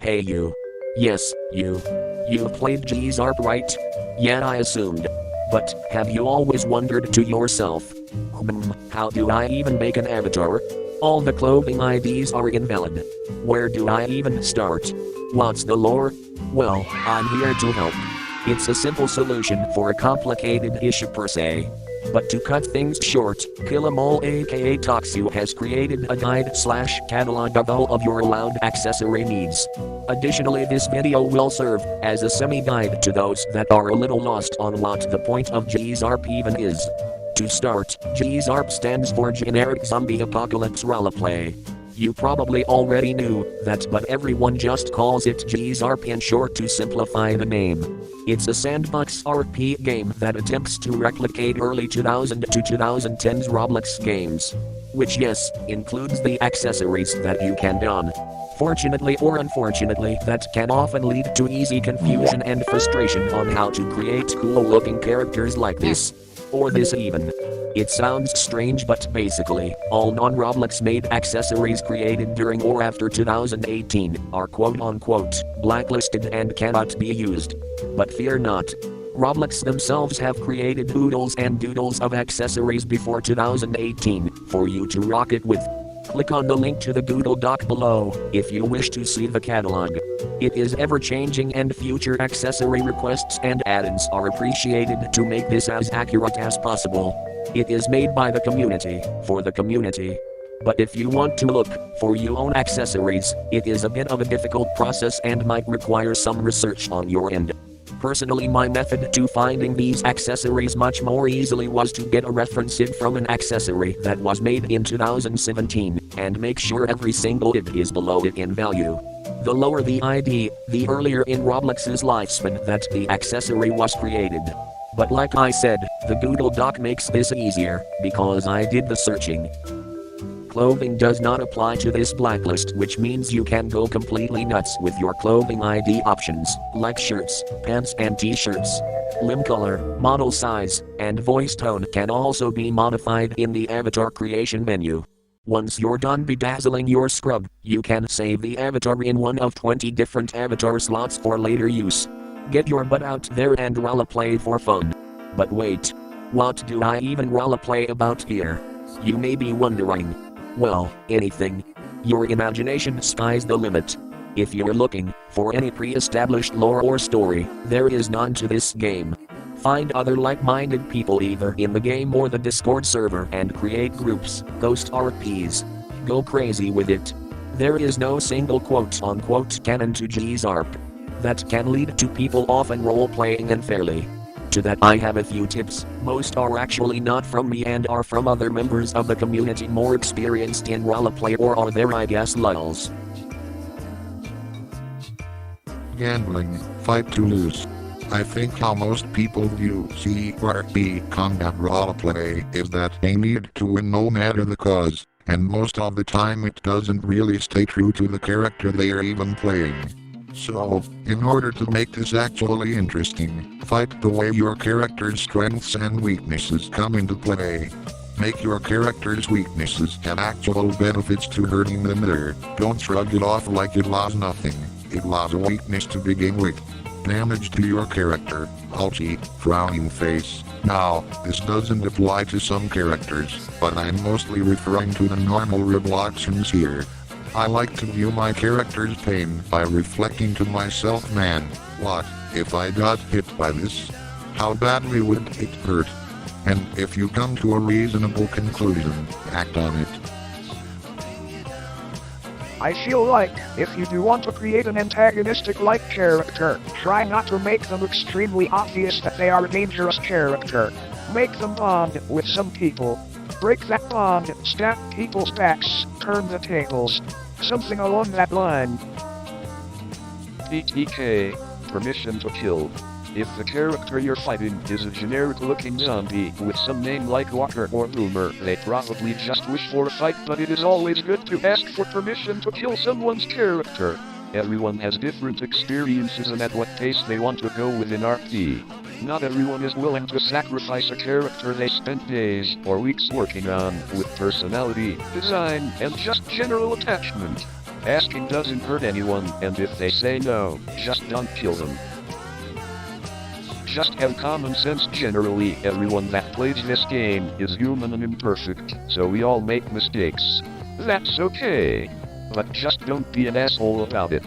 Hey you. Yes, you. You've played GZARP, right? Yeah, I assumed. But have you always wondered to yourself, how do I even make an avatar? All the clothing IDs are invalid. Where do I even start? What's the lore? Well, I'm here to help. It's a simple solution for a complicated issue per se. But to cut things short, Killamall aka Toxu has created a guide/catalog of all of your allowed accessory needs. Additionally, this video will serve as a semi-guide to those that are a little lost on what the point of GZARP even is. To start, GZARP stands for Generic Zombie Apocalypse Roleplay. You probably already knew that, but everyone just calls it GZARP in short to simplify the name. It's a sandbox RP game that attempts to replicate early 2000 to 2010's Roblox games. Which, yes, includes the accessories that you can don. Fortunately or unfortunately, that can often lead to easy confusion and frustration on how to create cool-looking characters like this. Or this even. It sounds strange, but basically, all non-Roblox made accessories created during or after 2018 are quote-unquote blacklisted and cannot be used. But fear not. Roblox themselves have created oodles and doodles of accessories before 2018 for you to rock it with. Click on the link to the Google Doc below if you wish to see the catalog. It is ever-changing and future accessory requests and add-ins are appreciated to make this as accurate as possible. It is made by the community, for the community. But if you want to look for your own accessories, it is a bit of a difficult process and might require some research on your end. Personally, my method to finding these accessories much more easily was to get a reference ID from an accessory that was made in 2017, and make sure every single ID is below it in value. The lower the ID, the earlier in Roblox's lifespan that the accessory was created. But like I said, the Google Doc makes this easier, because I did the searching. Clothing does not apply to this blacklist, which means you can go completely nuts with your clothing ID options, like shirts, pants and t-shirts. Limb color, model size, and voice tone can also be modified in the avatar creation menu. Once you're done bedazzling your scrub, you can save the avatar in one of 20 different avatar slots for later use. Get your butt out there and roleplay for fun. But wait, what do I even roleplay about here? You may be wondering. Well, anything. Your imagination sky's the limit. If you're looking for any pre-established lore or story, there is none to this game. Find other like-minded people either in the game or the Discord server and create groups, ghost RPs. Go crazy with it. There is no single quote-unquote canon to GZARP. That can lead to people often role-playing unfairly. To that I have a few tips. Most are actually not from me and are from other members of the community more experienced in roleplay, or are there, I guess, lulls. Gambling, fight to lose. I think how most people view GARP combat roleplay is that they need to win no matter the cause, and most of the time it doesn't really stay true to the character they are even playing. So, in order to make this actually interesting, fight the way your character's strengths and weaknesses come into play. Make your character's weaknesses have actual benefits to hurting them there. Don't shrug it off like it was nothing. It was a weakness to begin with. Damage to your character, haughty, frowning face. Now, this doesn't apply to some characters, but I'm mostly referring to the normal Robloxians here. I like to view my character's pain by reflecting to myself, man, what if I got hit by this? How badly would it hurt? And if you come to a reasonable conclusion, act on it. I feel like, if you do want to create an antagonistic-like character, try not to make them extremely obvious that they are a dangerous character. Make them bond with some people. Break that bond, stab people's backs, turn the tables. Something along that line. ETK. Permission to kill. If the character you're fighting is a generic-looking zombie with some name like Walker or Boomer, they probably just wish for a fight, but it is always good to ask for permission to kill someone's character. Everyone has different experiences and at what pace they want to go within RP. Not everyone is willing to sacrifice a character they spent days or weeks working on, with personality, design, and just general attachment. Asking doesn't hurt anyone, and if they say no, just don't kill them. Just have common sense. Generally, everyone that plays this game is human and imperfect, so we all make mistakes. That's okay. But just don't be an asshole about it.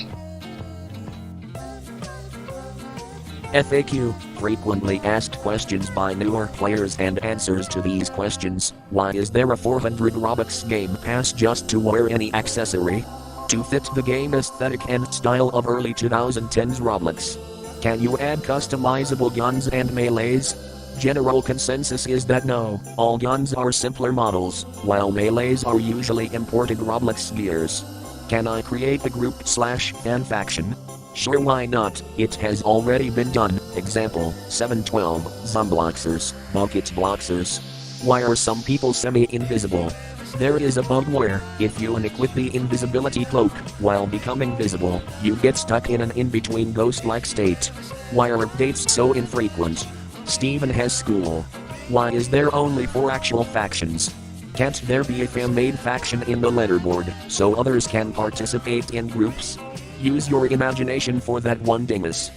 FAQ, frequently asked questions by newer players and answers to these questions. Why is there a 400 Robux game pass just to wear any accessory? To fit the game aesthetic and style of early 2010s Roblox. Can you add customizable guns and melees? General consensus is that no, all guns are simpler models, while melees are usually imported Roblox gears. Can I create a group/fan faction? Sure, why not? It has already been done. Example, 712, Zombloxers, Bucket Bloxers. Why are some people semi-invisible? There is a bug where, if you unequip the invisibility cloak, while becoming visible, you get stuck in an in-between ghost-like state. Why are updates so infrequent? Steven has school. Why is there only 4 actual factions? Can't there be a fan-made faction in the letterboard, so others can participate in groups? Use your imagination for that one dingus.